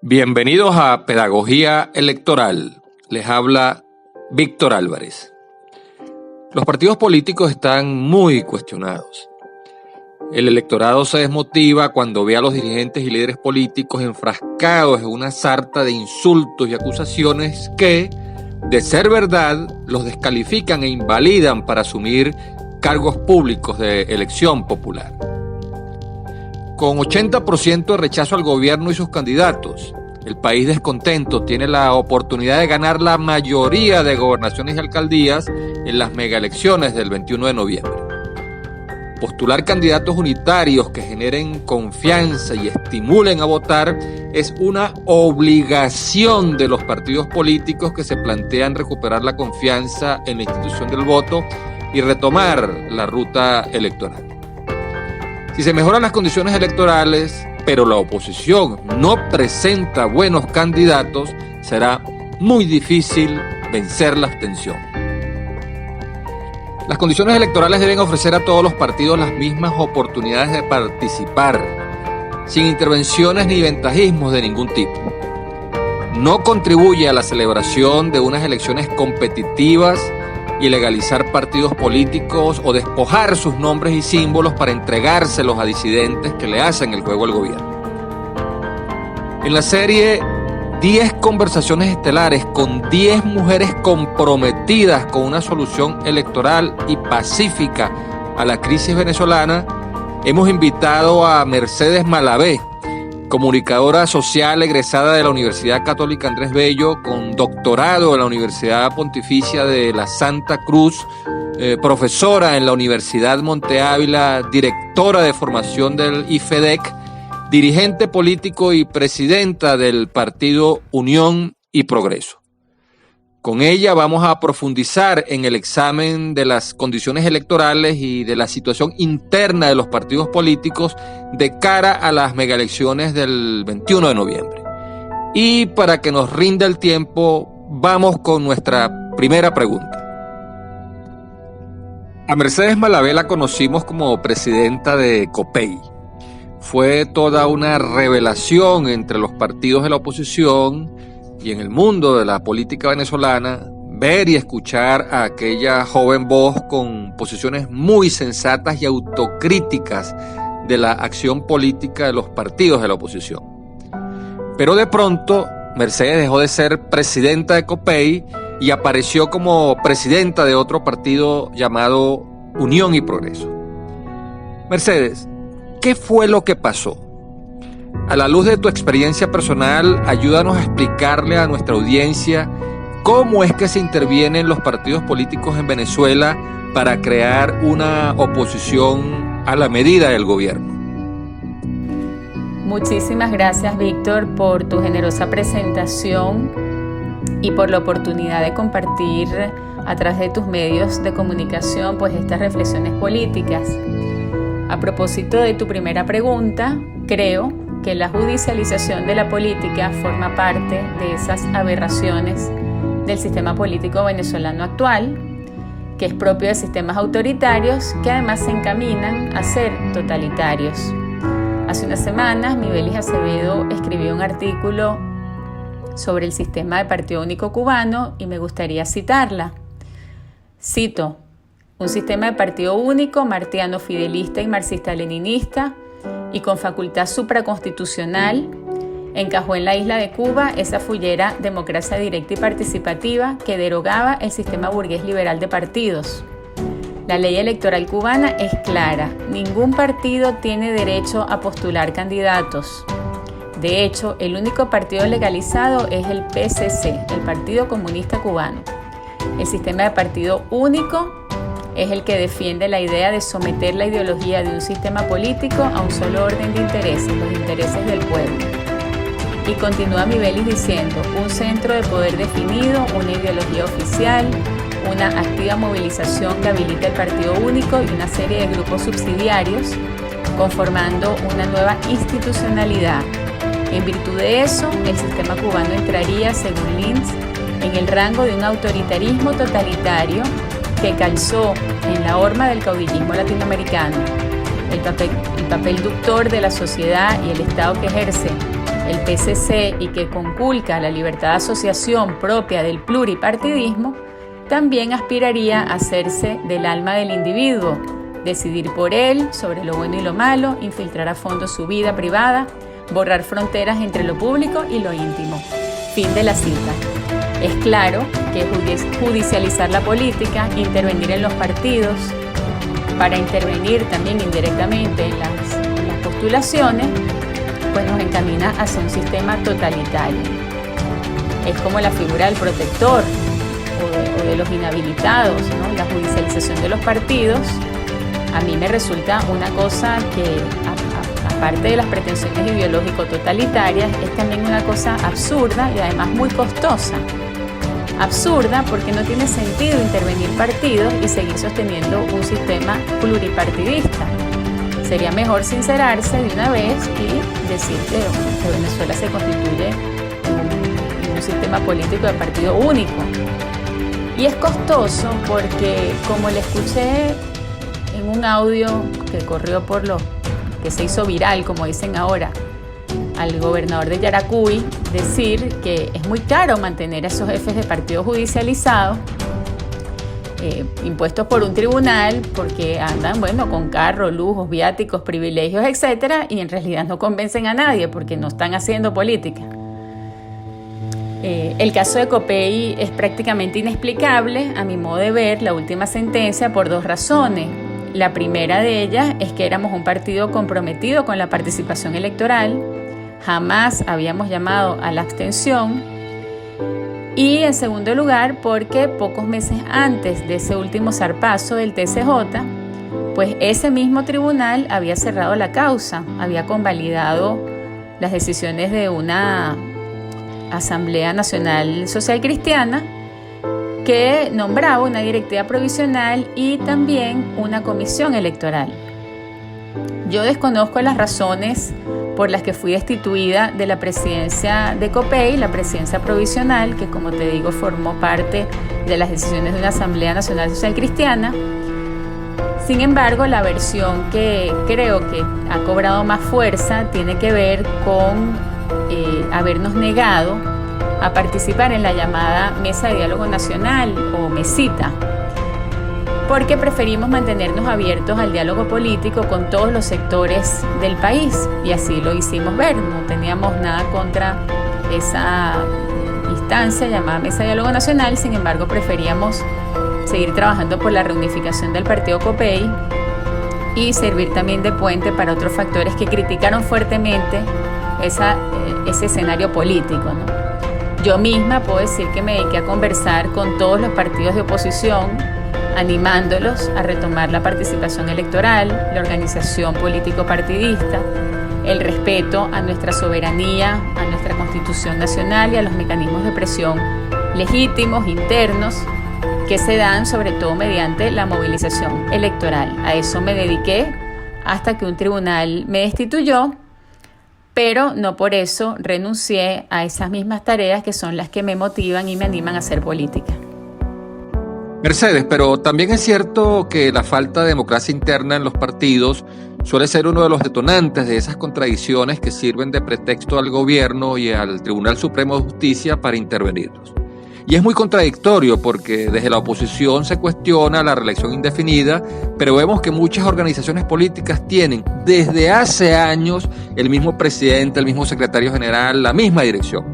Bienvenidos a Pedagogía Electoral. Les habla Víctor Álvarez. Los partidos políticos están muy cuestionados. El electorado se desmotiva cuando ve a los dirigentes y líderes políticos enfrascados en una sarta de insultos y acusaciones que, de ser verdad, los descalifican e invalidan para asumir cargos públicos de elección popular. Con 80% de rechazo al gobierno y sus candidatos, el país descontento tiene la oportunidad de ganar la mayoría de gobernaciones y alcaldías en las megaelecciones del 21 de noviembre. Postular candidatos unitarios que generen confianza y estimulen a votar es una obligación de los partidos políticos que se plantean recuperar la confianza en la institución del voto y retomar la ruta electoral. Si se mejoran las condiciones electorales, pero la oposición no presenta buenos candidatos, será muy difícil vencer la abstención. Las condiciones electorales deben ofrecer a todos los partidos las mismas oportunidades de participar, sin intervenciones ni ventajismos de ningún tipo. No contribuye a la celebración de unas elecciones competitivas y legalizar partidos políticos o despojar sus nombres y símbolos para entregárselos a disidentes que le hacen el juego al gobierno. En la serie 10 conversaciones estelares con 10 mujeres comprometidas con una solución electoral y pacífica a la crisis venezolana, hemos invitado a Mercedes Malavé, comunicadora social egresada de la Universidad Católica Andrés Bello, con doctorado en la Universidad Pontificia de la Santa Cruz, profesora en la Universidad Monte Ávila, directora de formación del IFEDEC, dirigente político y presidenta del partido Unión y Progreso. Con ella vamos a profundizar en el examen de las condiciones electorales y de la situación interna de los partidos políticos de cara a las megaelecciones del 21 de noviembre. Y para que nos rinda el tiempo, vamos con nuestra primera pregunta. A Mercedes Malavé la conocimos como presidenta de COPEI. Fue toda una revelación entre los partidos de la oposición y en el mundo de la política venezolana, ver y escuchar a aquella joven voz con posiciones muy sensatas y autocríticas de la acción política de los partidos de la oposición. Pero de pronto, Mercedes dejó de ser presidenta de COPEI y apareció como presidenta de otro partido llamado Unión y Progreso. Mercedes, ¿qué fue lo que pasó? A la luz de tu experiencia personal, ayúdanos a explicarle a nuestra audiencia cómo es que se intervienen los partidos políticos en Venezuela para crear una oposición a la medida del gobierno. Muchísimas gracias, Víctor, por tu generosa presentación y por la oportunidad de compartir a través de tus medios de comunicación estas reflexiones políticas. A propósito de tu primera pregunta, creo que la judicialización de la política forma parte de esas aberraciones del sistema político venezolano actual, que es propio de sistemas autoritarios que además se encaminan a ser totalitarios. Hace unas semanas, Mibelis Acevedo escribió un artículo sobre el sistema de partido único cubano y me gustaría citarla. Cito: un sistema de partido único, martiano-fidelista y marxista-leninista, y con facultad supraconstitucional, encajó en la isla de Cuba esa fullera democracia directa y participativa que derogaba el sistema burgués liberal de partidos. La ley electoral cubana es clara: ningún partido tiene derecho a postular candidatos. De hecho, el único partido legalizado es el PCC, el Partido Comunista Cubano. El sistema de partido único es el que defiende la idea de someter la ideología de un sistema político a un solo orden de intereses, los intereses del pueblo. Y continúa Mibelis diciendo: un centro de poder definido, una ideología oficial, una activa movilización que habilita el partido único y una serie de grupos subsidiarios, conformando una nueva institucionalidad. En virtud de eso, el sistema cubano entraría, según Lins, en el rango de un autoritarismo totalitario que calzó en la horma del caudillismo latinoamericano. El papel ductor de la sociedad y el Estado que ejerce el PCC y que conculca la libertad de asociación propia del pluripartidismo, también aspiraría a hacerse del alma del individuo, decidir por él sobre lo bueno y lo malo, infiltrar a fondo su vida privada, borrar fronteras entre lo público y lo íntimo. Fin de la cita. Es claro que judicializar la política, intervenir en los partidos, para intervenir también indirectamente en las postulaciones, pues nos encamina hacia un sistema totalitario. Es como la figura del protector o de los inhabilitados, ¿no? La judicialización de los partidos a mí me resulta una cosa que, aparte de las pretensiones ideológico-totalitarias, es también una cosa absurda y además muy costosa. Absurda porque no tiene sentido intervenir partidos y seguir sosteniendo un sistema pluripartidista. Sería mejor sincerarse de una vez y decir que Venezuela se constituye en un sistema político de partido único. Y es costoso porque, como le escuché en un audio que corrió que se hizo viral, como dicen ahora, al gobernador de Yaracuy, decir que es muy caro mantener a esos jefes de partido judicializados, impuestos por un tribunal, porque andan, con carros, lujos, viáticos, privilegios, etcétera, y en realidad no convencen a nadie porque no están haciendo política. El caso de Copey es prácticamente inexplicable, a mi modo de ver, la última sentencia, por dos razones. La primera de ellas es que éramos un partido comprometido con la participación electoral, jamás habíamos llamado a la abstención, y en segundo lugar porque pocos meses antes de ese último zarpazo del TCJ, pues ese mismo tribunal había cerrado la causa, había convalidado las decisiones de una Asamblea Nacional Social Cristiana que nombraba una directiva provisional y también una comisión electoral. Yo desconozco las razones por las que fui destituida de la presidencia de Copey, la presidencia provisional, que como te digo formó parte de las decisiones de una Asamblea Nacional Social Cristiana. Sin embargo, la versión que creo que ha cobrado más fuerza tiene que ver con habernos negado a participar en la llamada Mesa de Diálogo Nacional o Mesita, porque preferimos mantenernos abiertos al diálogo político con todos los sectores del país, y así lo hicimos ver. No teníamos nada contra esa instancia llamada Mesa de Diálogo Nacional, sin embargo preferíamos seguir trabajando por la reunificación del partido Copey y servir también de puente para otros factores que criticaron fuertemente ese escenario político, ¿no? Yo misma puedo decir que me dediqué a conversar con todos los partidos de oposición, animándolos a retomar la participación electoral, la organización político-partidista, el respeto a nuestra soberanía, a nuestra Constitución Nacional y a los mecanismos de presión legítimos, internos, que se dan sobre todo mediante la movilización electoral. A eso me dediqué hasta que un tribunal me destituyó, pero no por eso renuncié a esas mismas tareas que son las que me motivan y me animan a hacer política. Mercedes, pero también es cierto que la falta de democracia interna en los partidos suele ser uno de los detonantes de esas contradicciones que sirven de pretexto al gobierno y al Tribunal Supremo de Justicia para intervenirlos. Y es muy contradictorio porque desde la oposición se cuestiona la reelección indefinida, pero vemos que muchas organizaciones políticas tienen desde hace años el mismo presidente, el mismo secretario general, la misma dirección.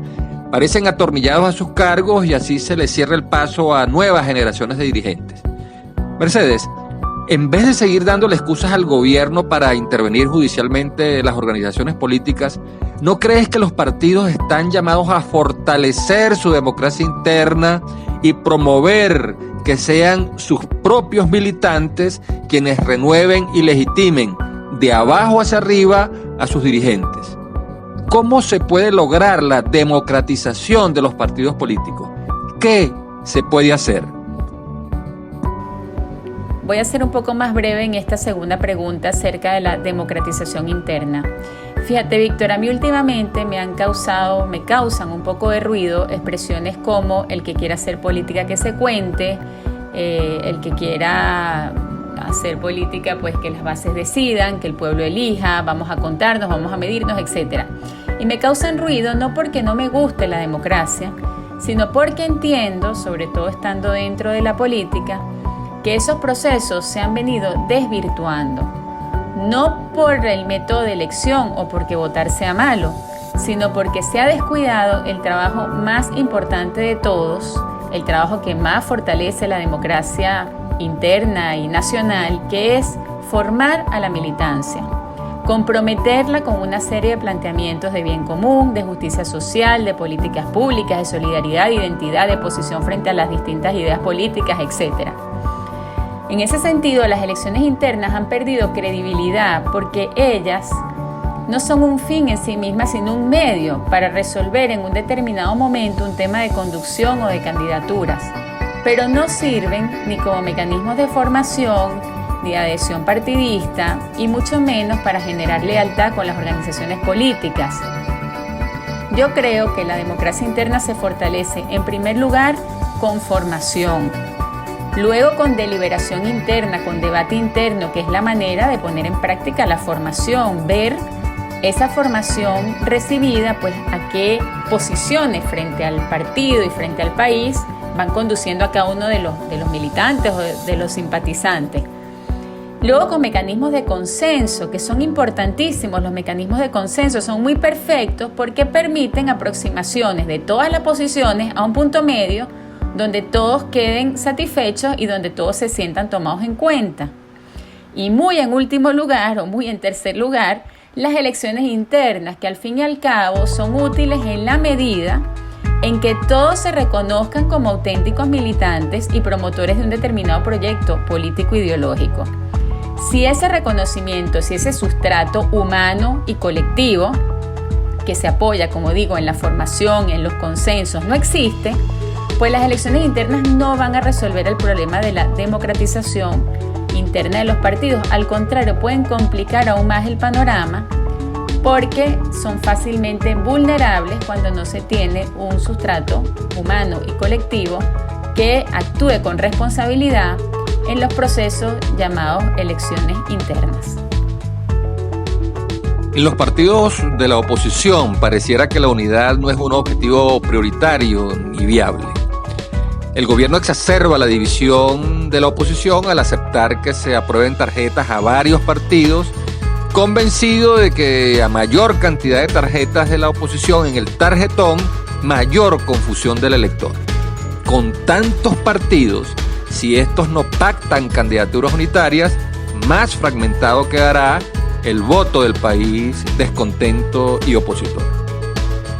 Parecen atornillados a sus cargos y así se les cierra el paso a nuevas generaciones de dirigentes. Mercedes, en vez de seguir dándole excusas al gobierno para intervenir judicialmente las organizaciones políticas, ¿no crees que los partidos están llamados a fortalecer su democracia interna y promover que sean sus propios militantes quienes renueven y legitimen de abajo hacia arriba a sus dirigentes? ¿Cómo se puede lograr la democratización de los partidos políticos? ¿Qué se puede hacer? Voy a ser un poco más breve en esta segunda pregunta acerca de la democratización interna. Fíjate, Víctor, a mí últimamente me causan un poco de ruido expresiones como el que quiera hacer política que se cuente, el que quiera hacer política, pues que las bases decidan, que el pueblo elija, vamos a contarnos, vamos a medirnos, etc. Y me causan ruido no porque no me guste la democracia, sino porque entiendo, sobre todo estando dentro de la política, que esos procesos se han venido desvirtuando, no por el método de elección o porque votar sea malo, sino porque se ha descuidado el trabajo más importante de todos, el trabajo que más fortalece la democracia interna y nacional, que es formar a la militancia, comprometerla con una serie de planteamientos de bien común, de justicia social, de políticas públicas, de solidaridad, de identidad, de posición frente a las distintas ideas políticas, etc. En ese sentido, las elecciones internas han perdido credibilidad porque ellas no son un fin en sí mismas, sino un medio para resolver en un determinado momento un tema de conducción o de candidaturas, pero no sirven ni como mecanismos de formación, ni de adhesión partidista, y mucho menos para generar lealtad con las organizaciones políticas. Yo creo que la democracia interna se fortalece, en primer lugar, con formación, luego con deliberación interna, con debate interno, que es la manera de poner en práctica la formación, ver esa formación recibida, pues a qué posiciones frente al partido y frente al país van conduciendo a cada uno de los militantes o de los simpatizantes. Luego con mecanismos de consenso, que son importantísimos. Los mecanismos de consenso son muy perfectos porque permiten aproximaciones de todas las posiciones a un punto medio donde todos queden satisfechos y donde todos se sientan tomados en cuenta. Y muy en último lugar, o muy en tercer lugar, las elecciones internas, que al fin y al cabo son útiles en la medida en que todos se reconozcan como auténticos militantes y promotores de un determinado proyecto político ideológico. Si ese reconocimiento, si ese sustrato humano y colectivo, que se apoya, como digo, en la formación, en los consensos, no existe, pues las elecciones internas no van a resolver el problema de la democratización interna de los partidos. Al contrario, pueden complicar aún más el panorama porque son fácilmente vulnerables cuando no se tiene un sustrato humano y colectivo que actúe con responsabilidad en los procesos llamados elecciones internas. En los partidos de la oposición pareciera que la unidad no es un objetivo prioritario ni viable. El gobierno exacerba la división de la oposición al aceptar que se aprueben tarjetas a varios partidos, convencido de que a mayor cantidad de tarjetas de la oposición en el tarjetón, mayor confusión del elector. Con tantos partidos, si estos no pactan candidaturas unitarias, más fragmentado quedará el voto del país descontento y opositor.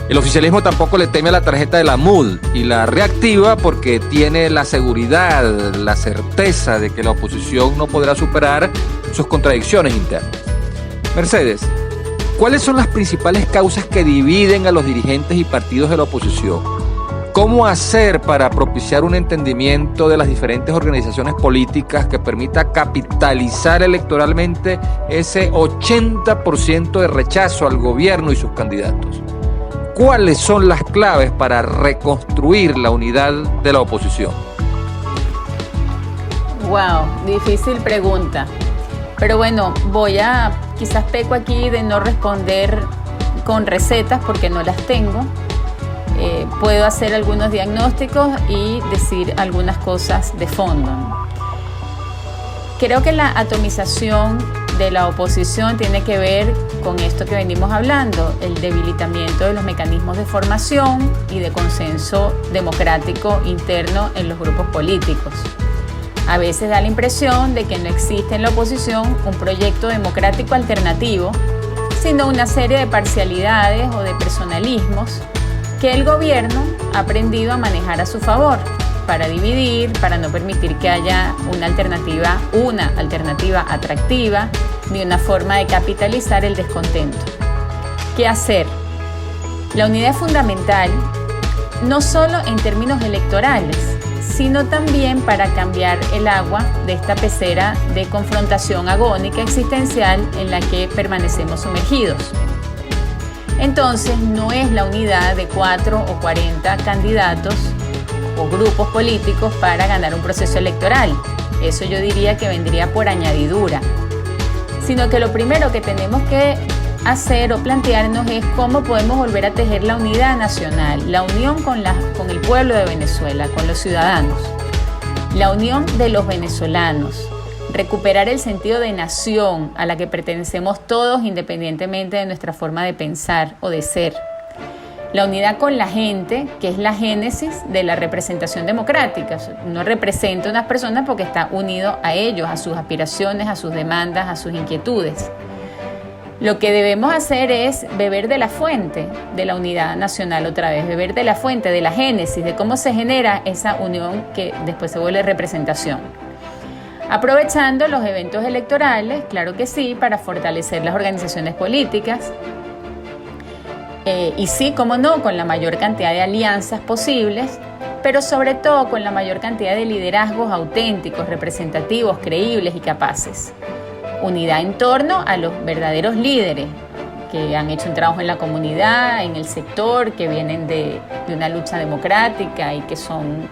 El oficialismo tampoco le teme a la tarjeta de la MUD y la reactiva porque tiene la seguridad, la certeza de que la oposición no podrá superar sus contradicciones internas. Mercedes, ¿cuáles son las principales causas que dividen a los dirigentes y partidos de la oposición? ¿Cómo hacer para propiciar un entendimiento de las diferentes organizaciones políticas que permita capitalizar electoralmente ese 80% de rechazo al gobierno y sus candidatos? ¿Cuáles son las claves para reconstruir la unidad de la oposición? Wow, difícil pregunta. Pero bueno, quizás peco aquí de no responder con recetas porque no las tengo. Puedo hacer algunos diagnósticos y decir algunas cosas de fondo, ¿no? Creo que la atomización de la oposición tiene que ver con esto que venimos hablando, el debilitamiento de los mecanismos de formación y de consenso democrático interno en los grupos políticos. A veces da la impresión de que no existe en la oposición un proyecto democrático alternativo, sino una serie de parcialidades o de personalismos que el gobierno ha aprendido a manejar a su favor, para dividir, para no permitir que haya una alternativa atractiva, ni una forma de capitalizar el descontento. ¿Qué hacer? La unidad es fundamental, no solo en términos electorales, sino también para cambiar el agua de esta pecera de confrontación agónica existencial en la que permanecemos sumergidos. Entonces, no es la unidad de 4 o 40 candidatos o grupos políticos para ganar un proceso electoral. eso yo diría que vendría por añadidura, sino que lo primero que tenemos que hacer o plantearnos es cómo podemos volver a tejer la unidad nacional, la unión con el pueblo de Venezuela, con los ciudadanos, la unión de los venezolanos, recuperar el sentido de nación a la que pertenecemos todos independientemente de nuestra forma de pensar o de ser. La unidad con la gente, que es la génesis de la representación democrática. Uno representa a unas personas porque está unido a ellos, a sus aspiraciones, a sus demandas, a sus inquietudes. Lo que debemos hacer es beber de la fuente de la unidad nacional otra vez, beber de la fuente, de la génesis, de cómo se genera esa unión que después se vuelve representación. Aprovechando los eventos electorales, claro que sí, para fortalecer las organizaciones políticas, y sí, cómo no, con la mayor cantidad de alianzas posibles, pero sobre todo con la mayor cantidad de liderazgos auténticos, representativos, creíbles y capaces. Unidad en torno a los verdaderos líderes que han hecho un trabajo en la comunidad, en el sector, que vienen de una lucha democrática y que son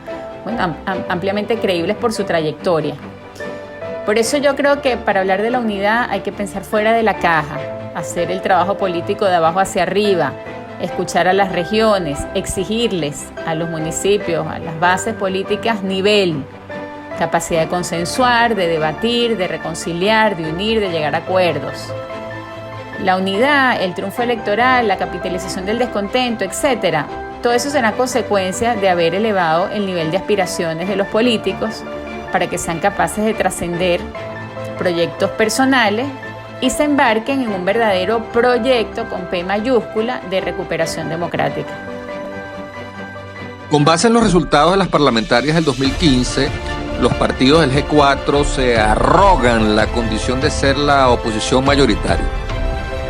ampliamente creíbles por su trayectoria. Por eso yo creo que para hablar de la unidad hay que pensar fuera de la caja, hacer el trabajo político de abajo hacia arriba, escuchar a las regiones, exigirles a los municipios, a las bases políticas nivel, capacidad de consensuar, de debatir, de reconciliar, de unir, de llegar a acuerdos. La unidad, el triunfo electoral, la capitalización del descontento, etc. Todo eso será consecuencia de haber elevado el nivel de aspiraciones de los políticos para que sean capaces de trascender proyectos personales y se embarquen en un verdadero proyecto con P mayúscula de recuperación democrática. Con base en los resultados de las parlamentarias del 2015, los partidos del G4 se arrogan la condición de ser la oposición mayoritaria.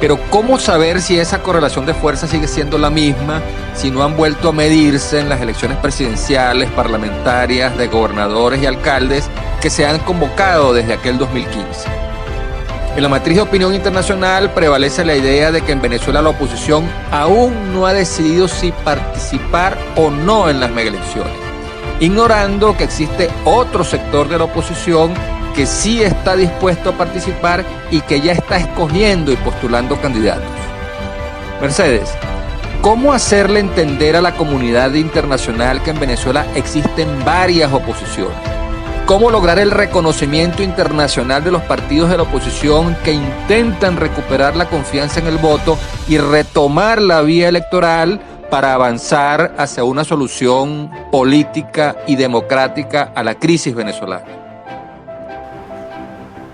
Pero ¿cómo saber si esa correlación de fuerza sigue siendo la misma si no han vuelto a medirse en las elecciones presidenciales, parlamentarias, de gobernadores y alcaldes que se han convocado desde aquel 2015? En la matriz de opinión internacional prevalece la idea de que en Venezuela la oposición aún no ha decidido si participar o no en las megaelecciones, ignorando que existe otro sector de la oposición que sí está dispuesto a participar y que ya está escogiendo y postulando candidatos. Mercedes, ¿cómo hacerle entender a la comunidad internacional que en Venezuela existen varias oposiciones? ¿Cómo lograr el reconocimiento internacional de los partidos de la oposición que intentan recuperar la confianza en el voto y retomar la vía electoral para avanzar hacia una solución política y democrática a la crisis venezolana?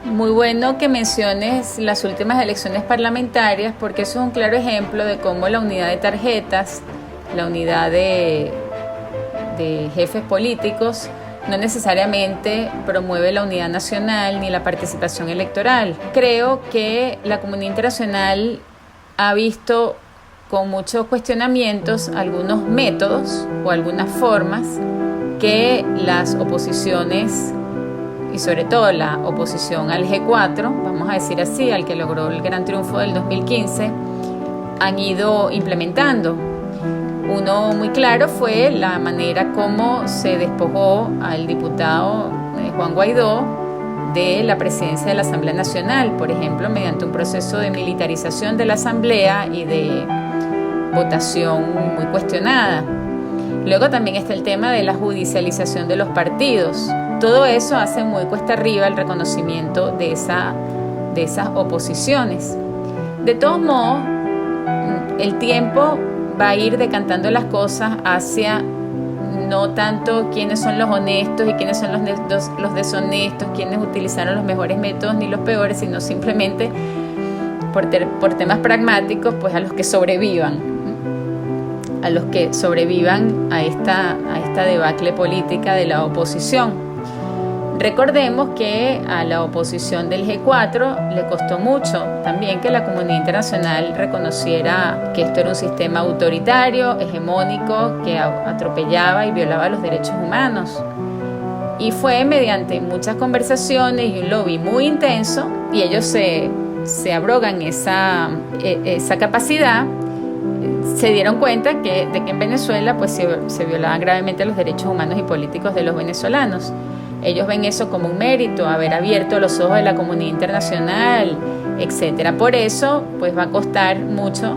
Muy bueno que menciones las últimas elecciones parlamentarias, porque eso es un claro ejemplo de cómo la unidad de tarjetas, la unidad de jefes políticos, no necesariamente promueve la unidad nacional ni la participación electoral. Creo que la comunidad internacional ha visto con muchos cuestionamientos algunos métodos o algunas formas que las oposiciones, y sobre todo la oposición al G4, vamos a decir así, al que logró el gran triunfo del 2015, han ido implementando. Uno muy claro fue la manera como se despojó al diputado Juan Guaidó de la presidencia de la Asamblea Nacional, por ejemplo, mediante un proceso de militarización de la Asamblea y de votación muy cuestionada. Luego también está el tema de la judicialización de los partidos. Todo eso hace muy cuesta arriba el reconocimiento de esas oposiciones. De todos modos, el tiempo va a ir decantando las cosas hacia no tanto quiénes son los honestos y quiénes son los deshonestos, quiénes utilizaron los mejores métodos ni los peores, sino simplemente por temas pragmáticos, pues a los que sobrevivan a esta debacle política de la oposición. Recordemos que a la oposición del G4 le costó mucho también que la comunidad internacional reconociera que esto era un sistema autoritario, hegemónico, que atropellaba y violaba los derechos humanos. Y fue mediante muchas conversaciones y un lobby muy intenso, y ellos se abrogan esa capacidad, se dieron cuenta de que en Venezuela pues se violaban gravemente los derechos humanos y políticos de los venezolanos. Ellos ven eso como un mérito, haber abierto los ojos de la comunidad internacional, etcétera. Por eso, pues va a costar mucho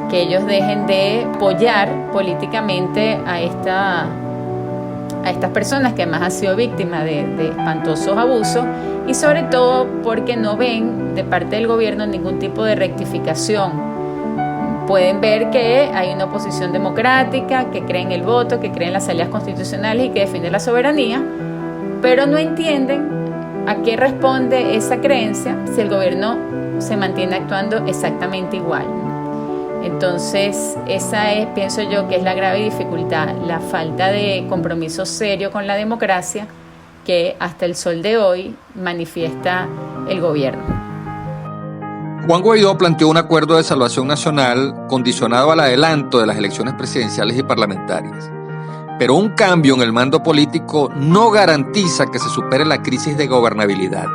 que ellos dejen de apoyar políticamente a estas personas que además han sido víctimas de espantosos abusos, y sobre todo porque no ven de parte del gobierno ningún tipo de rectificación. Pueden ver que hay una oposición democrática, que cree en el voto, que cree en las salidas constitucionales y que defiende la soberanía, pero no entienden a qué responde esa creencia si el gobierno se mantiene actuando exactamente igual. Entonces, esa es, pienso yo, que es la grave dificultad, la falta de compromiso serio con la democracia que hasta el sol de hoy manifiesta el gobierno. Juan Guaidó planteó un acuerdo de salvación nacional condicionado al adelanto de las elecciones presidenciales y parlamentarias. Pero un cambio en el mando político no garantiza que se supere la crisis de gobernabilidad.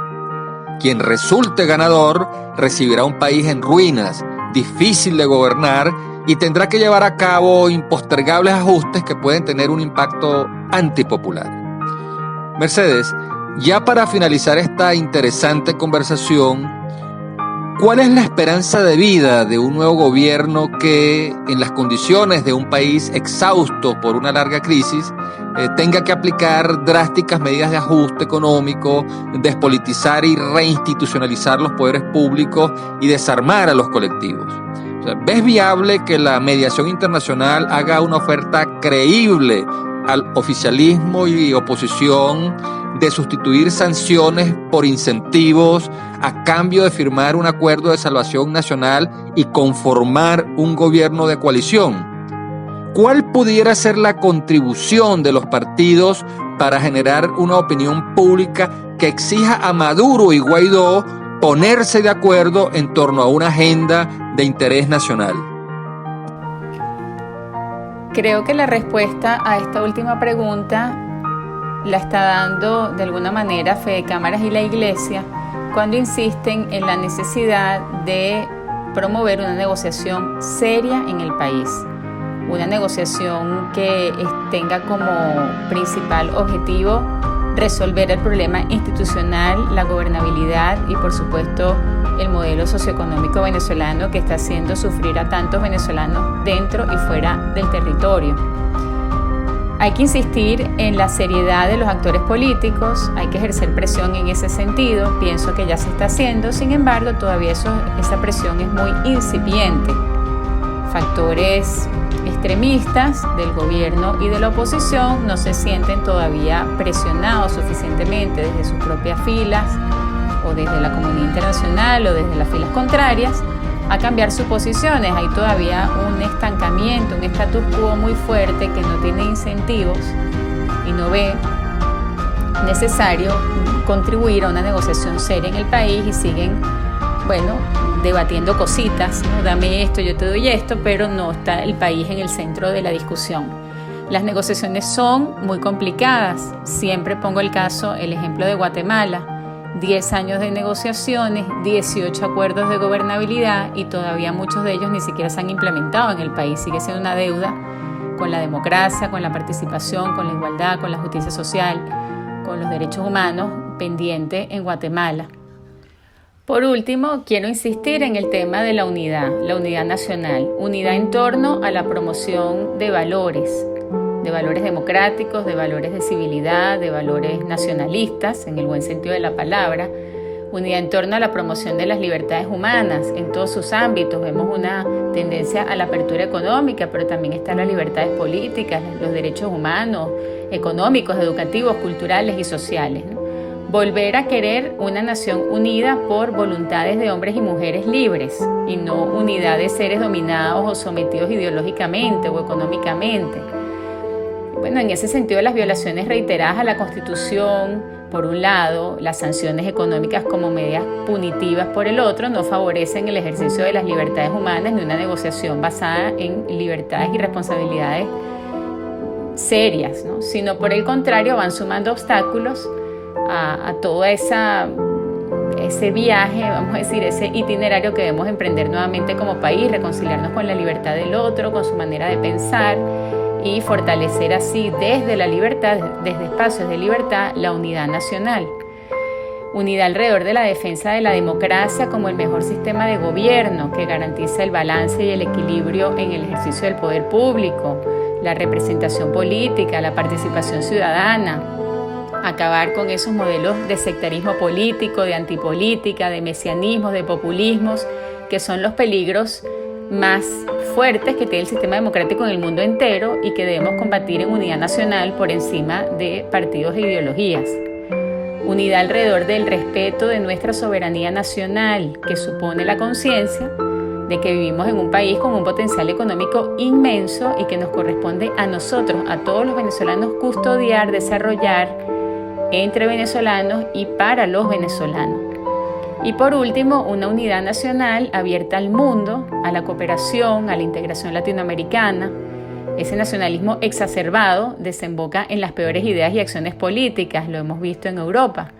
Quien resulte ganador recibirá un país en ruinas, difícil de gobernar, y tendrá que llevar a cabo impostergables ajustes que pueden tener un impacto antipopular. Mercedes, ya para finalizar esta interesante conversación, ¿cuál es la esperanza de vida de un nuevo gobierno que, en las condiciones de un país exhausto por una larga crisis, tenga que aplicar drásticas medidas de ajuste económico, despolitizar y reinstitucionalizar los poderes públicos y desarmar a los colectivos? O sea, ¿ves viable que la mediación internacional haga una oferta creíble al oficialismo y oposición de sustituir sanciones por incentivos a cambio de firmar un acuerdo de salvación nacional y conformar un gobierno de coalición? ¿Cuál pudiera ser la contribución de los partidos para generar una opinión pública que exija a Maduro y Guaidó ponerse de acuerdo en torno a una agenda de interés nacional? Creo que la respuesta a esta última pregunta la está dando de alguna manera Fede Cámaras y la Iglesia cuando insisten en la necesidad de promover una negociación seria en el país. Una negociación que tenga como principal objetivo resolver el problema institucional, la gobernabilidad y, por supuesto, el modelo socioeconómico venezolano que está haciendo sufrir a tantos venezolanos dentro y fuera del territorio. Hay que insistir en la seriedad de los actores políticos, hay que ejercer presión en ese sentido, pienso que ya se está haciendo, sin embargo, todavía esa presión es muy incipiente. Factores extremistas del gobierno y de la oposición no se sienten todavía presionados suficientemente desde sus propias filas o desde la comunidad internacional o desde las filas contrarias a cambiar sus posiciones. Hay todavía un estancamiento, un status quo muy fuerte que no tiene incentivos y no ve necesario contribuir a una negociación seria en el país y siguen, debatiendo cositas, ¿no? Dame esto, yo te doy esto, pero no está el país en el centro de la discusión. Las negociaciones son muy complicadas. Siempre pongo el ejemplo de Guatemala. 10 años de negociaciones, 18 acuerdos de gobernabilidad y todavía muchos de ellos ni siquiera se han implementado en el país. Sigue siendo una deuda con la democracia, con la participación, con la igualdad, con la justicia social, con los derechos humanos pendiente en Guatemala. Por último, quiero insistir en el tema de la unidad nacional, unidad en torno a la promoción de valores democráticos, de valores de civilidad, de valores nacionalistas, en el buen sentido de la palabra, unidad en torno a la promoción de las libertades humanas en todos sus ámbitos. Vemos una tendencia a la apertura económica, pero también están las libertades políticas, los derechos humanos, económicos, educativos, culturales y sociales, ¿no? Volver a querer una nación unida por voluntades de hombres y mujeres libres y no unidad de seres dominados o sometidos ideológicamente o económicamente. En ese sentido, las violaciones reiteradas a la Constitución, por un lado, las sanciones económicas como medidas punitivas por el otro, no favorecen el ejercicio de las libertades humanas ni una negociación basada en libertades y responsabilidades serias, ¿no? Sino por el contrario, van sumando obstáculos a todo ese viaje, vamos a decir, ese itinerario que debemos emprender nuevamente como país, reconciliarnos con la libertad del otro, con su manera de pensar y fortalecer así desde la libertad, desde espacios de libertad, la unidad nacional. Unidad alrededor de la defensa de la democracia como el mejor sistema de gobierno que garantiza el balance y el equilibrio en el ejercicio del poder público, la representación política, la participación ciudadana, acabar con esos modelos de sectarismo político, de antipolítica, de mesianismos, de populismos, que son los peligros más fuertes que tiene el sistema democrático en el mundo entero y que debemos combatir en unidad nacional por encima de partidos e ideologías. Unidad alrededor del respeto de nuestra soberanía nacional, que supone la conciencia de que vivimos en un país con un potencial económico inmenso y que nos corresponde a nosotros, a todos los venezolanos, custodiar, desarrollar entre venezolanos y para los venezolanos. Y por último, una unidad nacional abierta al mundo, a la cooperación, a la integración latinoamericana. Ese nacionalismo exacerbado desemboca en las peores ideas y acciones políticas, lo hemos visto en Europa.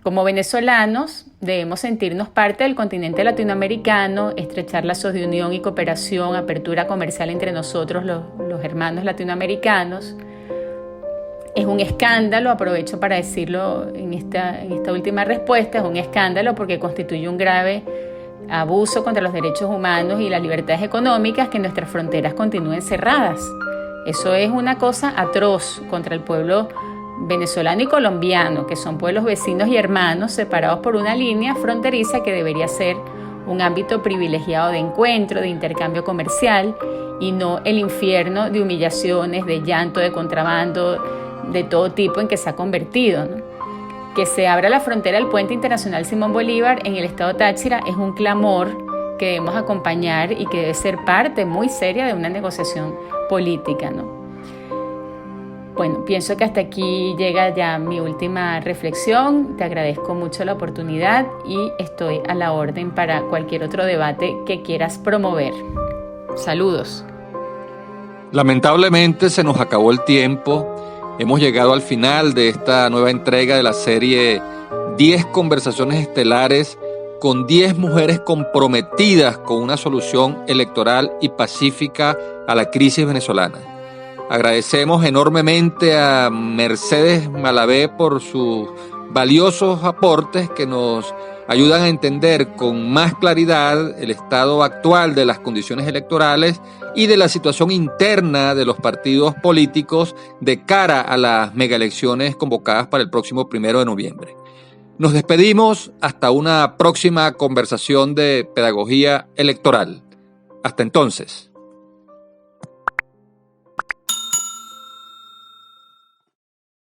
Como venezolanos, debemos sentirnos parte del continente latinoamericano, estrechar lazos de unión y cooperación, apertura comercial entre nosotros, los hermanos latinoamericanos. Es un escándalo, aprovecho para decirlo en esta última respuesta, es un escándalo porque constituye un grave abuso contra los derechos humanos y las libertades económicas que nuestras fronteras continúen cerradas. Eso es una cosa atroz contra el pueblo venezolano y colombiano, que son pueblos vecinos y hermanos separados por una línea fronteriza que debería ser un ámbito privilegiado de encuentro, de intercambio comercial y no el infierno de humillaciones, de llanto, de contrabando, de todo tipo en que se ha convertido, ¿no? Que se abra la frontera del Puente Internacional Simón Bolívar en el estado Táchira es un clamor que debemos acompañar y que debe ser parte muy seria de una negociación política, ¿no? Bueno, pienso que hasta aquí llega ya mi última reflexión. Te agradezco mucho la oportunidad y estoy a la orden para cualquier otro debate que quieras promover. Saludos. Lamentablemente se nos acabó el tiempo. Hemos llegado al final de esta nueva entrega de la serie 10 conversaciones estelares con 10 mujeres comprometidas con una solución electoral y pacífica a la crisis venezolana. Agradecemos enormemente a Mercedes Malavé por sus valiosos aportes que nos ayudan a entender con más claridad el estado actual de las condiciones electorales y de la situación interna de los partidos políticos de cara a las megaelecciones convocadas para el próximo 1 de noviembre. Nos despedimos hasta una próxima conversación de pedagogía electoral. Hasta entonces.